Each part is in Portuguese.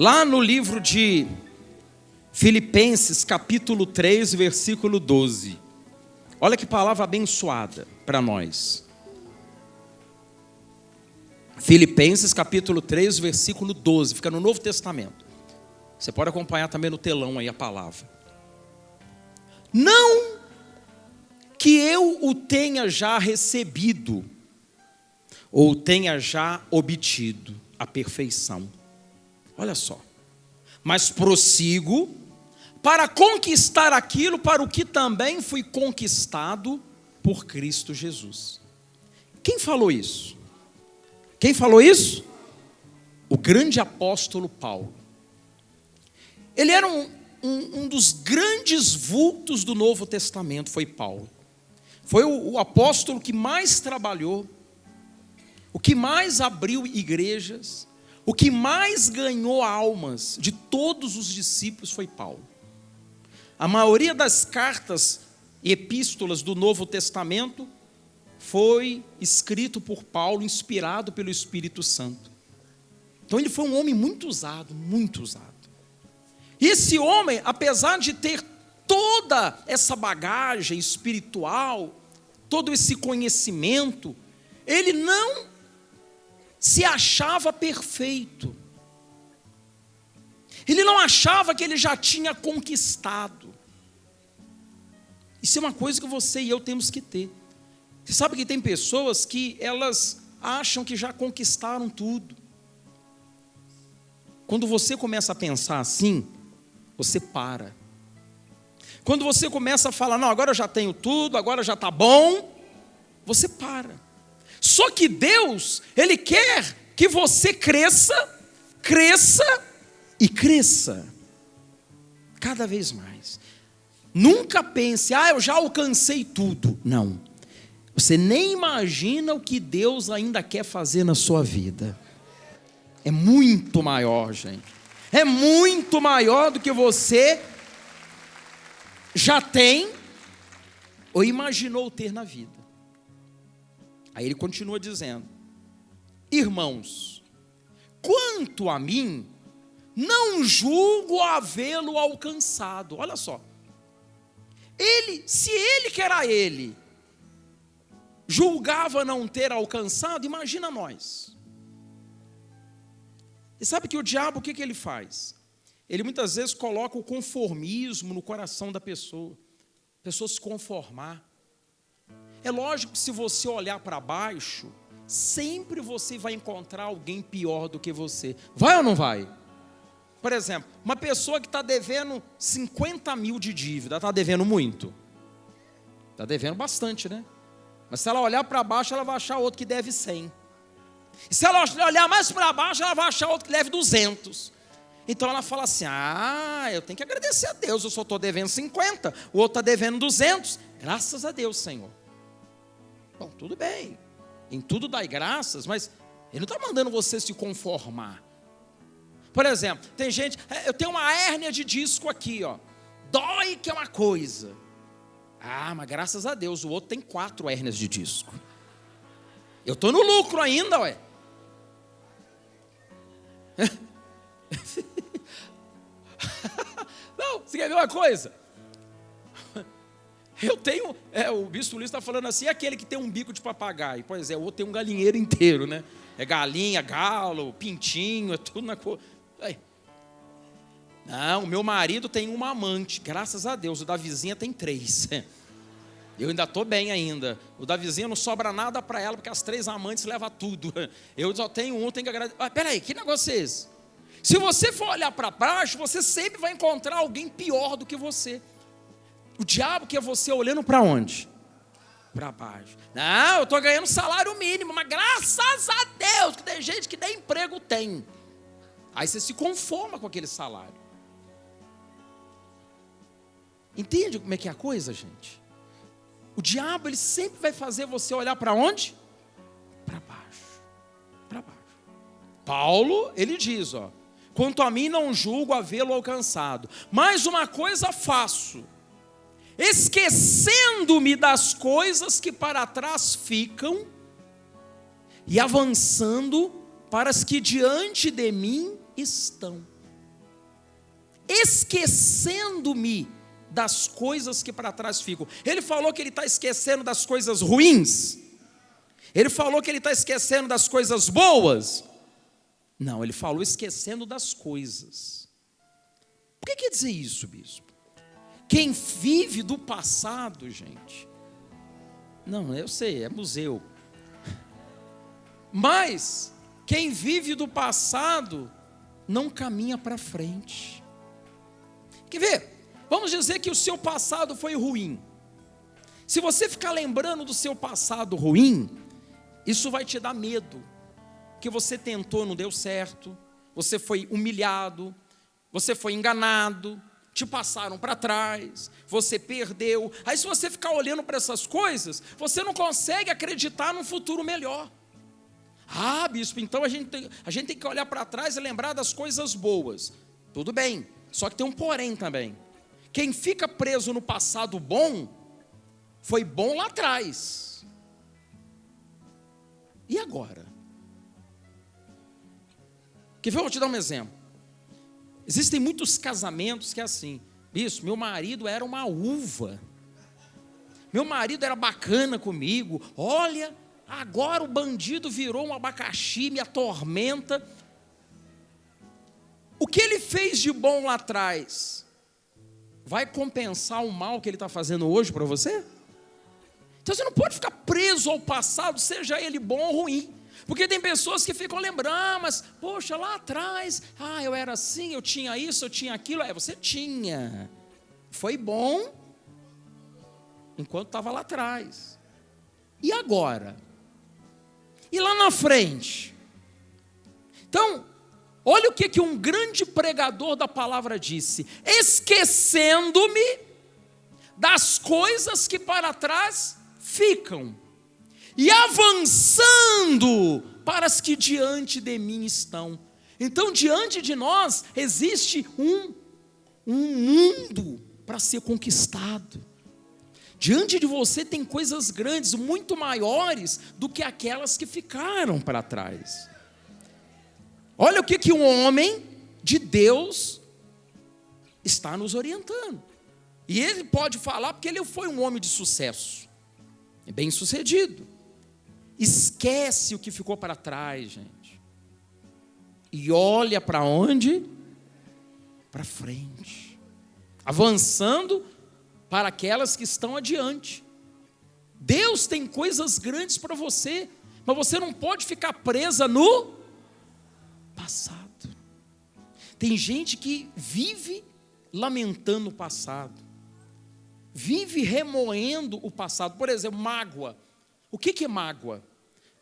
Lá no livro de Filipenses, capítulo 3, versículo 12. Olha que palavra abençoada para nós. Filipenses, capítulo 3, versículo 12. Fica no Novo Testamento. Você pode acompanhar também no telão aí a palavra. Não que eu o tenha já recebido, ou tenha já obtido a perfeição. Olha só. Mas prossigo para conquistar aquilo para o que também fui conquistado por Cristo Jesus. Quem falou isso? Quem falou isso? O grande apóstolo Paulo. Ele era um dos grandes vultos do Novo Testamento, foi Paulo. Foi o apóstolo que mais trabalhou, o que mais abriu igrejas, o que mais ganhou almas de todos os discípulos foi Paulo. A maioria das cartas e epístolas do Novo Testamento foi escrito por Paulo, inspirado pelo Espírito Santo. Então ele foi um homem muito usado, muito usado. E esse homem, apesar de ter toda essa bagagem espiritual, todo esse conhecimento, ele não se achava perfeito. Ele não achava que ele já tinha conquistado. Isso é uma coisa que você e eu temos que ter. Você sabe que tem pessoas que elas acham que já conquistaram tudo. Quando você começa a pensar assim, você para. Quando você começa a falar, não, agora eu já tenho tudo, agora já está bom, você para. Só que Deus, Ele quer que você cresça, cresça e cresça. Cada vez mais. Nunca pense, eu já alcancei tudo. Não. Você nem imagina o que Deus ainda quer fazer na sua vida. É muito maior, gente. É muito maior do que você já tem ou imaginou ter na vida. Aí ele continua dizendo: irmãos, quanto a mim, não julgo havê-lo alcançado. Olha só. Se ele que era ele, julgava não ter alcançado, imagina nós. E sabe que o diabo, o que ele faz? Ele muitas vezes coloca o conformismo no coração da pessoa. A pessoa se conformar. É lógico que se você olhar para baixo, sempre você vai encontrar alguém pior do que você. Vai ou não vai? Por exemplo, uma pessoa que está devendo 50 mil de dívida, está devendo muito? Está devendo bastante, né? Mas se ela olhar para baixo, ela vai achar outro que deve 100. E se ela olhar mais para baixo, ela vai achar outro que deve 200. Então ela fala assim, eu tenho que agradecer a Deus, eu só estou devendo 50, o outro está devendo 200. Graças a Deus, Senhor. Bom, tudo bem, em tudo dai graças, mas Ele não está mandando você se conformar. Por exemplo, tem gente, eu tenho uma hérnia de disco aqui, ó, dói que é uma coisa. Mas graças a Deus, o outro tem 4 hérnias de disco. Eu estou no lucro ainda, ué. Não, você quer ver uma coisa? Eu tenho, o bispo Luiz está falando assim, aquele que tem um bico de papagaio. Pois é, o outro tem um galinheiro inteiro, né? É galinha, galo, pintinho, é tudo na cor. Não, o meu marido tem uma amante, graças a Deus, o da vizinha tem 3. Eu ainda estou bem ainda. O da vizinha não sobra nada para ela, porque as 3 amantes levam tudo. Eu só tenho um, tenho que agradecer. Peraí, que negócio é esse? Se você for olhar para baixo, você sempre vai encontrar alguém pior do que você. O diabo quer você olhando para onde? Para baixo. Não, eu estou ganhando salário mínimo, mas graças a Deus que tem gente que nem emprego tem. Aí você se conforma com aquele salário. Entende como é que é a coisa, gente? O diabo, ele sempre vai fazer você olhar para onde? Para baixo. Para baixo. Paulo, ele diz, quanto a mim não julgo havê-lo alcançado, mas uma coisa faço, esquecendo-me das coisas que para trás ficam e avançando para as que diante de mim estão. esquecendo-me das coisas que para trás ficam. Ele falou que ele está esquecendo das coisas ruins? Ele falou que ele está esquecendo das coisas boas? Não, ele falou esquecendo das coisas. Por que quer dizer isso, bispo? Quem vive do passado, gente... Não, eu sei, é museu. Mas quem vive do passado não caminha para frente. Quer ver? Vamos dizer que o seu passado foi ruim. Se você ficar lembrando do seu passado ruim, isso vai te dar medo. Que você tentou, não deu certo, você foi humilhado, você foi enganado, te passaram para trás, você perdeu. Aí se você ficar olhando para essas coisas, você não consegue acreditar num futuro melhor. Ah, bispo, então a gente tem que olhar para trás e lembrar das coisas boas. Tudo bem, só que tem um porém também. Quem fica preso no passado bom, foi bom lá atrás. E agora? Quer ver? Eu vou te dar um exemplo. Existem muitos casamentos que é assim: isso, meu marido era uma uva, meu marido era bacana comigo, olha, agora o bandido virou um abacaxi, me atormenta. O que ele fez de bom lá atrás vai compensar o mal que ele está fazendo hoje para você? Então você não pode ficar preso ao passado, seja ele bom ou ruim. Porque tem pessoas que ficam lembrando, mas, poxa, lá atrás, eu era assim, eu tinha isso, eu tinha aquilo. Você tinha. Foi bom enquanto estava lá atrás. E agora? E lá na frente? Então, olha o que um grande pregador da palavra disse: esquecendo-me das coisas que para trás ficam, e avançando para as que diante de mim estão. Então, diante de nós existe um mundo para ser conquistado. Diante de você tem coisas grandes, muito maiores do que aquelas que ficaram para trás. Olha o que um homem de Deus está nos orientando. E ele pode falar porque ele foi um homem de sucesso, bem sucedido. Esquece o que ficou para trás, gente, e olha para onde? Para frente, avançando para aquelas que estão adiante. Deus tem coisas grandes para você, mas você não pode ficar presa no passado. Tem gente que vive lamentando o passado, vive remoendo o passado. Por exemplo, mágoa. O que é mágoa?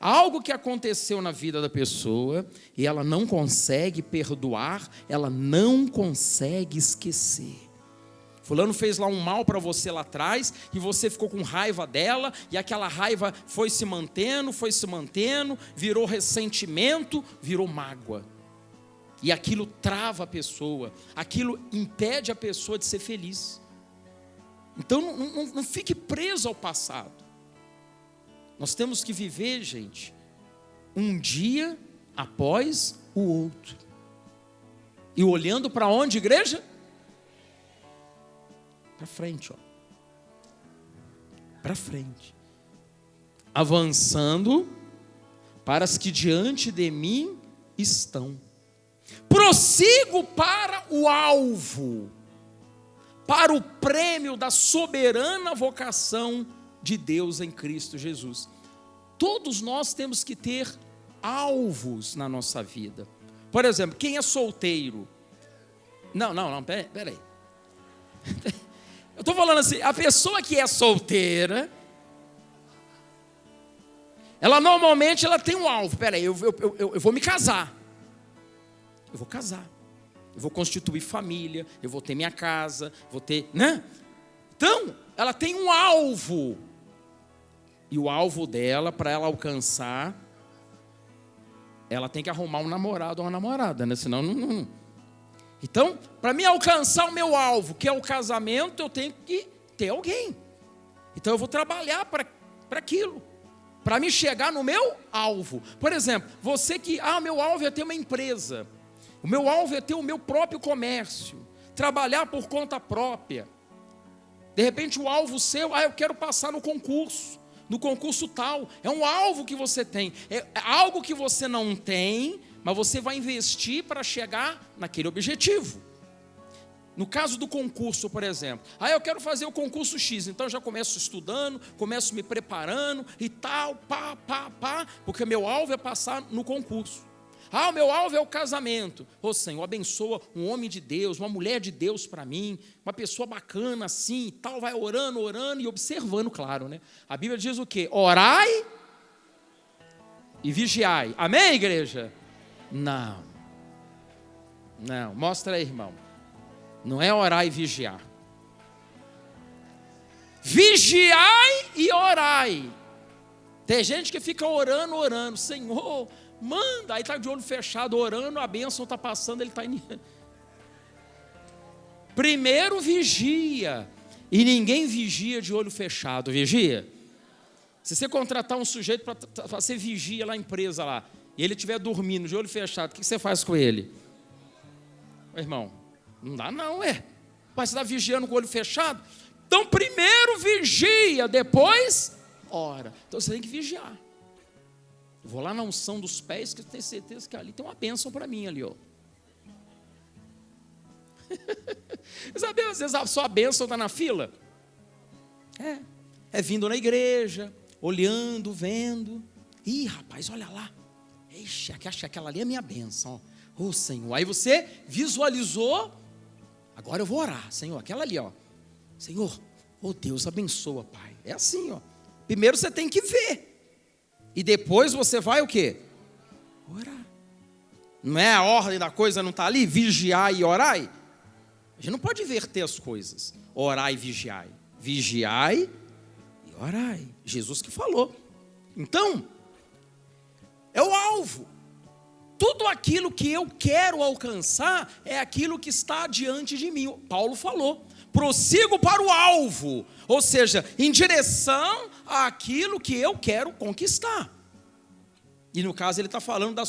Algo que aconteceu na vida da pessoa e ela não consegue perdoar, ela não consegue esquecer. Fulano fez lá um mal para você lá atrás e você ficou com raiva dela, e aquela raiva foi se mantendo, virou ressentimento, virou mágoa. E aquilo trava a pessoa, aquilo impede a pessoa de ser feliz. Então não fique preso ao passado. Nós temos que viver, gente, um dia após o outro. E olhando para onde, igreja? Para frente, ó. Para frente. Avançando para as que diante de mim estão. Prossigo para o alvo, para o prêmio da soberana vocação de Deus em Cristo Jesus. Todos nós temos que ter alvos na nossa vida. Por exemplo, quem é solteiro? Não, peraí. Eu estou falando assim, a pessoa que é solteira, ela normalmente tem um alvo. Peraí, eu vou me casar. Eu vou casar. Eu vou constituir família, eu vou ter minha casa, vou ter, né? Então, ela tem um alvo. E o alvo dela, para ela alcançar, ela tem que arrumar um namorado ou uma namorada, né? Senão não. Então, para mim alcançar o meu alvo, que é o casamento, eu tenho que ter alguém. Então eu vou trabalhar para aquilo, para me chegar no meu alvo. Por exemplo, você que, meu alvo é ter uma empresa, o meu alvo é ter o meu próprio comércio. trabalhar por conta própria. De repente o alvo seu, eu quero passar no concurso tal. É um alvo que você tem, é algo que você não tem, mas você vai investir para chegar naquele objetivo. No caso do concurso, por exemplo, eu quero fazer o concurso X, então eu já começo estudando, começo me preparando e tal, porque meu alvo é passar no concurso. O meu alvo é o casamento. Senhor, abençoa um homem de Deus, uma mulher de Deus para mim, uma pessoa bacana assim e tal, vai orando e observando, claro, né? A Bíblia diz o quê? Orai e vigiai. Amém, igreja? Não, mostra aí, irmão. Não é orar e vigiar. Vigiai e orai. Tem gente que fica orando, Senhor, manda, aí está de olho fechado, orando, a bênção está passando, ele está indo. Primeiro vigia, e ninguém vigia de olho fechado, vigia? Se você contratar um sujeito para fazer vigia lá na empresa lá, e ele estiver dormindo de olho fechado, o que você faz com ele? Irmão, não dá não, Mas você está vigiando com o olho fechado? Então primeiro vigia, depois ora. Então você tem que vigiar. Eu vou lá na unção dos pés, que eu tenho certeza que ali tem uma bênção para mim ali, ó. Sabe, às vezes a sua bênção está na fila. É vindo na igreja, olhando, vendo. Ih, rapaz, olha lá. Ixi, acho que aquela ali é a minha bênção. Senhor, aí você visualizou. Agora eu vou orar, Senhor, aquela ali, ó. Senhor, Deus abençoa, Pai. É assim, ó. Primeiro você tem que ver. E depois você vai o quê? Orar. Não é a ordem da coisa, não está ali? Vigiar e orai? A gente não pode inverter as coisas. Orai e vigiai. Vigiai e orai. Jesus que falou. Então, é o alvo. Tudo aquilo que eu quero alcançar é aquilo que está diante de mim. Paulo falou, prossigo para o alvo, ou seja, em direção àquilo que eu quero conquistar. E no caso ele está falando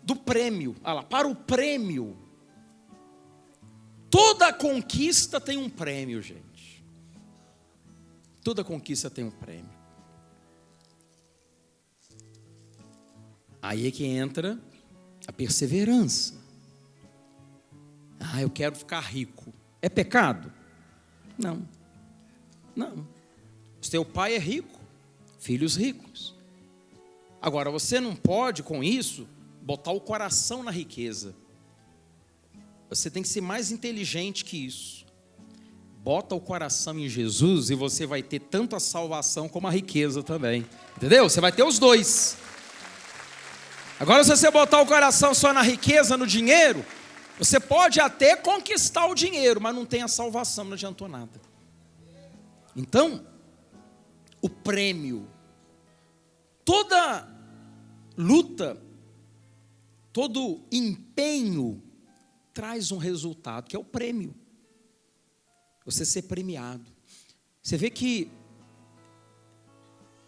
do prêmio, para o prêmio. Toda conquista tem um prêmio, gente. Toda conquista tem um prêmio. Aí é que entra a perseverança. Eu quero ficar rico. É pecado? Não. O seu pai é rico, filhos ricos. Agora, você não pode, com isso, botar o coração na riqueza. Você tem que ser mais inteligente que isso. Bota o coração em Jesus e você vai ter tanto a salvação como a riqueza também. Entendeu? Você vai ter os dois. Agora, se você botar o coração só na riqueza, no dinheiro, você pode até conquistar o dinheiro, mas não tem a salvação, não adiantou nada. Então, o prêmio, toda luta, todo empenho traz um resultado, que é o prêmio. Você ser premiado. Você vê que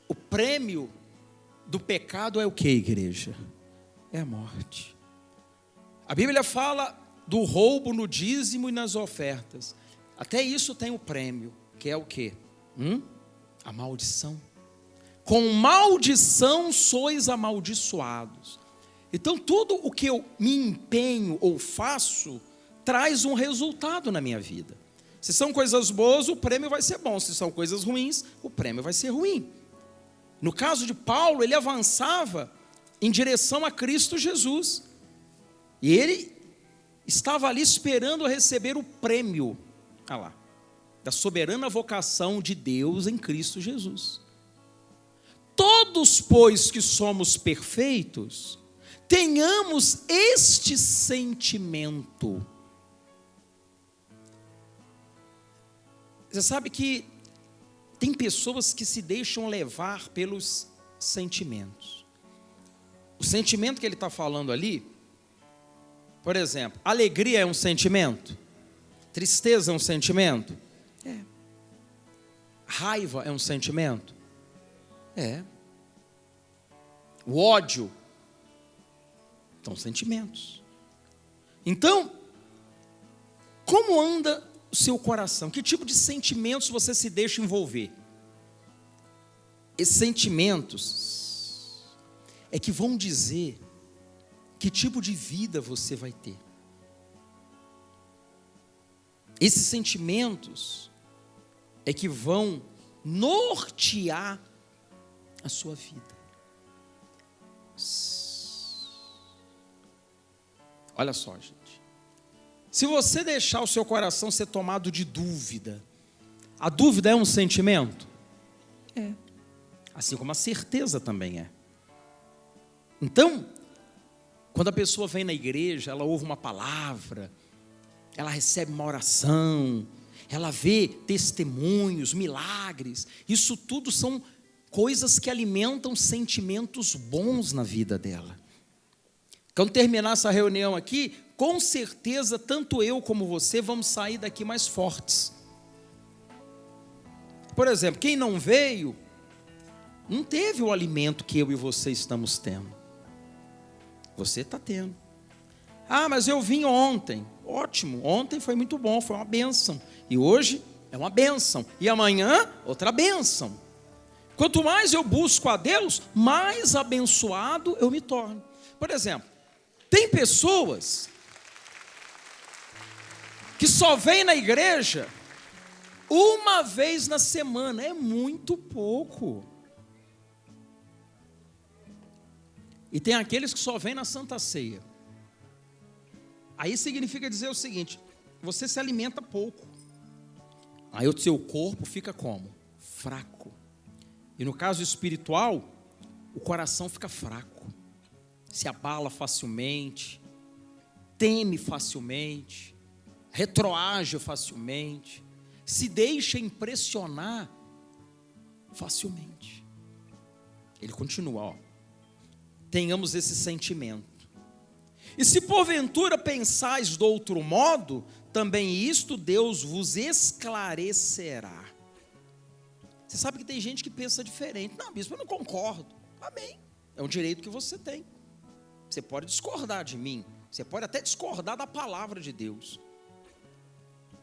o prêmio do pecado é o que, igreja? É a morte. A Bíblia fala do roubo no dízimo e nas ofertas. Até isso tem o prêmio, que é o quê? A maldição. Com maldição sois amaldiçoados. Então tudo o que eu me empenho ou faço traz um resultado na minha vida. Se são coisas boas, o prêmio vai ser bom. Se são coisas ruins, o prêmio vai ser ruim. No caso de Paulo, ele avançava em direção a Cristo Jesus. E ele estava ali esperando receber o prêmio, da soberana vocação de Deus em Cristo Jesus. Todos, pois, que somos perfeitos, tenhamos este sentimento. Você sabe que tem pessoas que se deixam levar pelos sentimentos. O sentimento que ele está falando ali, por exemplo, alegria é um sentimento? Tristeza é um sentimento? É. Raiva é um sentimento? É. O ódio são sentimentos. Então, Como anda o seu coração? Que tipo de sentimentos você se deixa envolver? Esses sentimentos é que vão dizer que tipo de vida você vai ter. Esses sentimentos é que vão nortear a sua vida. Olha só, gente. Se você deixar o seu coração ser tomado de dúvida, a dúvida é um sentimento? É. Assim como a certeza também é. Então, quando a pessoa vem na igreja, ela ouve uma palavra, ela recebe uma oração, ela vê testemunhos, milagres, isso tudo são coisas que alimentam sentimentos bons na vida dela. Quando terminar essa reunião aqui, com certeza, tanto eu como você vamos sair daqui mais fortes. Por exemplo, quem não veio, não teve o alimento que eu e você estamos tendo. Você está tendo. Ah, mas eu vim ontem. Ótimo, ontem foi muito bom, foi uma bênção. E hoje é uma bênção. E amanhã, outra bênção. Quanto mais eu busco a Deus, mais abençoado eu me torno. Por exemplo, tem pessoas que só vêm na igreja uma vez na semana. É muito pouco. E tem aqueles que só vêm na Santa Ceia. Aí significa dizer o seguinte: você se alimenta pouco. Aí o seu corpo fica como? Fraco. E no caso espiritual, o coração fica fraco. Se abala facilmente, teme facilmente, retroage facilmente, se deixa impressionar facilmente. Ele continua, ó. Tenhamos esse sentimento. E se porventura pensais de outro modo, também isto Deus vos esclarecerá. Você sabe que tem gente que pensa diferente. Não, bispo, eu não concordo. Amém. É um direito que você tem. Você pode discordar de mim. Você pode até discordar da palavra de Deus.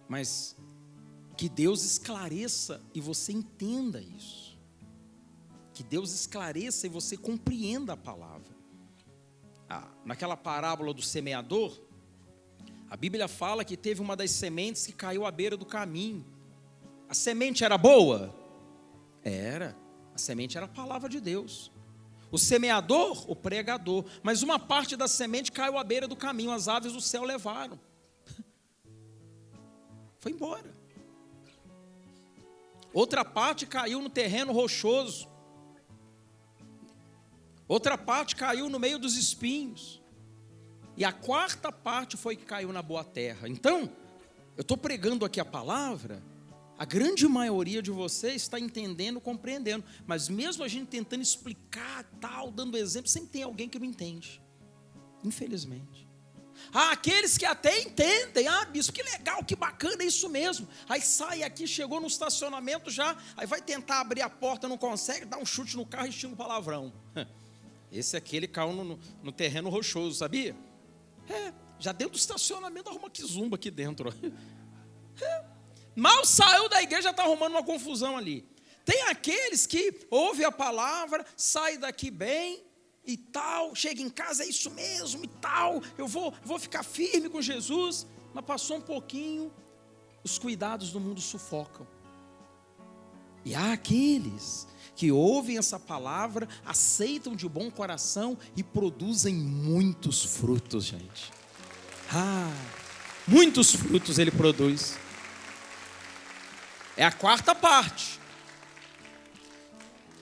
Mas que Deus esclareça e você entenda isso. Que Deus esclareça e você compreenda a palavra. Naquela parábola do semeador, a Bíblia fala que teve uma das sementes que caiu à beira do caminho. A semente era boa? Era. A semente era a palavra de Deus. O semeador, o pregador. Mas uma parte da semente caiu à beira do caminho, as aves do céu levaram. Foi embora. Outra parte caiu no terreno rochoso. Outra parte caiu no meio dos espinhos. E a quarta parte foi que caiu na boa terra. Então, eu estou pregando aqui a palavra, a grande maioria de vocês está entendendo, compreendendo. Mas mesmo a gente tentando explicar, tal, dando exemplo, sempre tem alguém que não entende. Infelizmente. Aqueles que até entendem, bispo, que legal, que bacana, é isso mesmo. Aí sai aqui, chegou no estacionamento já, aí vai tentar abrir a porta, não consegue, dá um chute no carro e xinga um palavrão. Esse aqui, ele caiu no terreno rochoso, sabia? Já dentro do estacionamento arruma quizumba aqui dentro. Mal saiu da igreja, já está arrumando uma confusão ali. Tem aqueles que ouvem a palavra, sai daqui bem e tal, chega em casa, é isso mesmo e tal, eu vou ficar firme com Jesus, mas passou um pouquinho, os cuidados do mundo sufocam. E há aqueles que ouvem essa palavra, aceitam de bom coração e produzem muitos frutos, gente. Muitos frutos ele produz. É a quarta parte.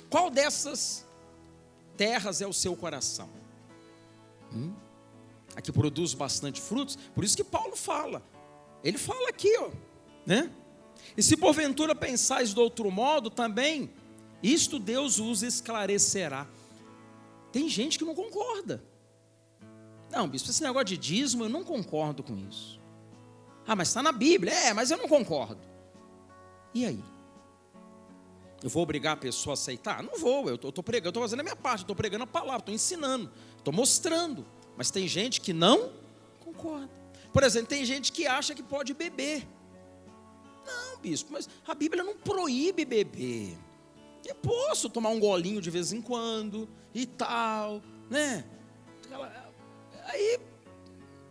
Qual dessas terras é o seu coração? A que produz bastante frutos. Por isso que Paulo fala. Ele fala aqui, né? E se porventura pensais de outro modo, também isto Deus os esclarecerá. Tem gente que não concorda. Não, bispo, esse negócio de dízimo, eu não concordo com isso. Mas está na Bíblia. Mas eu não concordo. E aí? Eu vou obrigar a pessoa a aceitar? Não vou, eu estou pregando, estou fazendo a minha parte, estou pregando a palavra, estou ensinando, estou mostrando. Mas tem gente que não concorda. Por exemplo, tem gente que acha que pode beber. Não, bispo, mas a Bíblia não proíbe beber. Eu posso tomar um golinho de vez em quando e tal, né? Aí,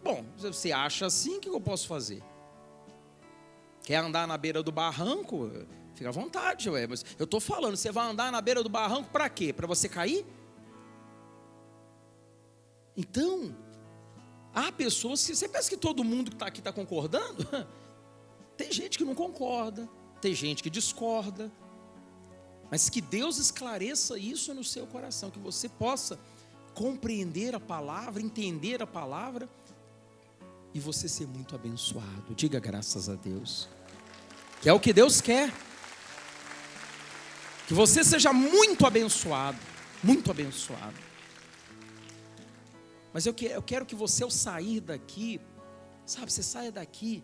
bom, se você acha assim, o que eu posso fazer? Quer andar na beira do barranco? Fica à vontade, ué. Mas eu estou falando, você vai andar na beira do barranco para quê? Para você cair? Então, há pessoas que... Você pensa que todo mundo que está aqui está concordando? Tem gente que não concorda, tem gente que discorda. Mas que Deus esclareça isso no seu coração, que você possa compreender a palavra, entender a palavra, e você ser muito abençoado. Diga graças a Deus, que é o que Deus quer. Que você seja muito abençoado, muito abençoado. Mas eu quero que você, ao sair daqui, sabe, você saia daqui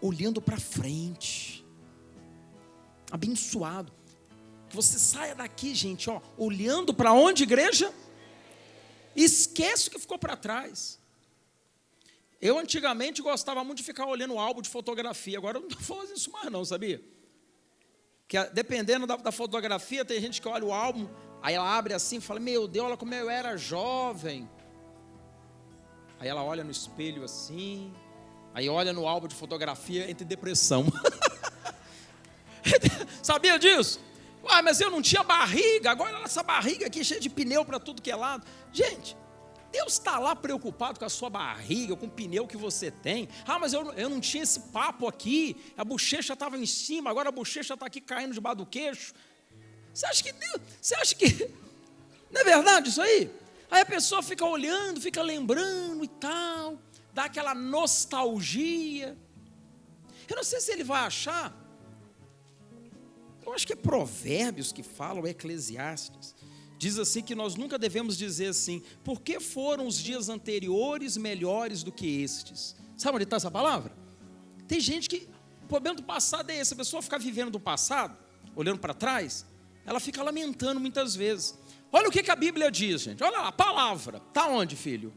olhando para frente, abençoado. Que você saia daqui, gente, ó, olhando para onde, igreja? Esquece o que ficou para trás. Eu antigamente gostava muito de ficar olhando o álbum de fotografia. Agora eu não estou fazendo isso mais não, sabia? Que dependendo da fotografia, tem gente que olha o álbum, aí ela abre assim e fala, meu Deus, olha como eu era jovem. Aí ela olha no espelho assim, aí olha no álbum de fotografia, entra em depressão. Sabia disso? Ah, mas eu não tinha barriga, agora essa barriga aqui cheia de pneu para tudo que é lado. Gente, Deus está lá preocupado com a sua barriga, com o pneu que você tem. Ah, mas eu não tinha esse papo aqui, a bochecha estava em cima, agora a bochecha está aqui caindo debaixo do queixo. Você acha que não é verdade isso aí? Aí a pessoa fica olhando, fica lembrando e tal, dá aquela nostalgia. Eu não sei se ele vai achar, eu acho que é Provérbios que fala, ou Eclesiastes. Diz assim que nós nunca devemos dizer assim, por que foram os dias anteriores melhores do que estes? Sabe onde está essa palavra? Tem gente que, o problema do passado é esse, a pessoa ficar vivendo do passado, olhando para trás, ela fica lamentando muitas vezes. Olha o que a Bíblia diz, gente, olha lá, a palavra, está onde, filho?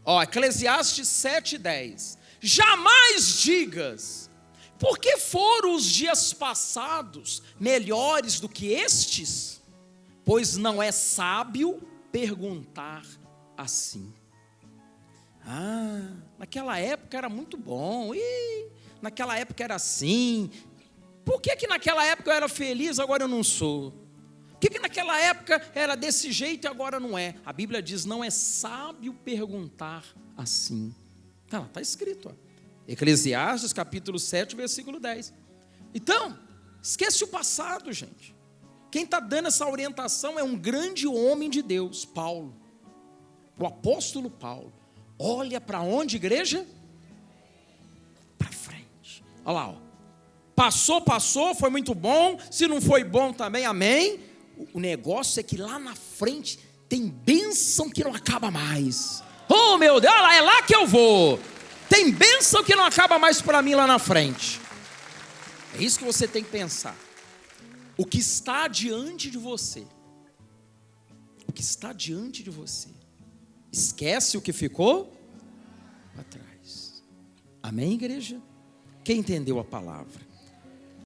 Ó, Eclesiastes 7:10, jamais digas, por que foram os dias passados melhores do que estes? Pois não é sábio perguntar assim. Ah, naquela época era muito bom. Naquela época era assim. Por que naquela época eu era feliz, agora eu não sou? Por que naquela época era desse jeito e agora não é? A Bíblia diz, não é sábio perguntar assim. Está escrito, ó. Eclesiastes capítulo 7, versículo 10. Então, esquece o passado, gente. Quem está dando essa orientação é um grande homem de Deus, Paulo. O apóstolo Paulo. Olha para onde, igreja? Para frente. Olha lá, ó. Passou, foi muito bom. Se não foi bom também, amém. O negócio é que lá na frente tem bênção que não acaba mais. Oh, meu Deus, é lá que eu vou. Tem bênção que não acaba mais para mim lá na frente. É isso que você tem que pensar. O que está diante de você. O que está diante de você. Esquece o que ficou para trás. Amém, igreja? Quem entendeu a palavra?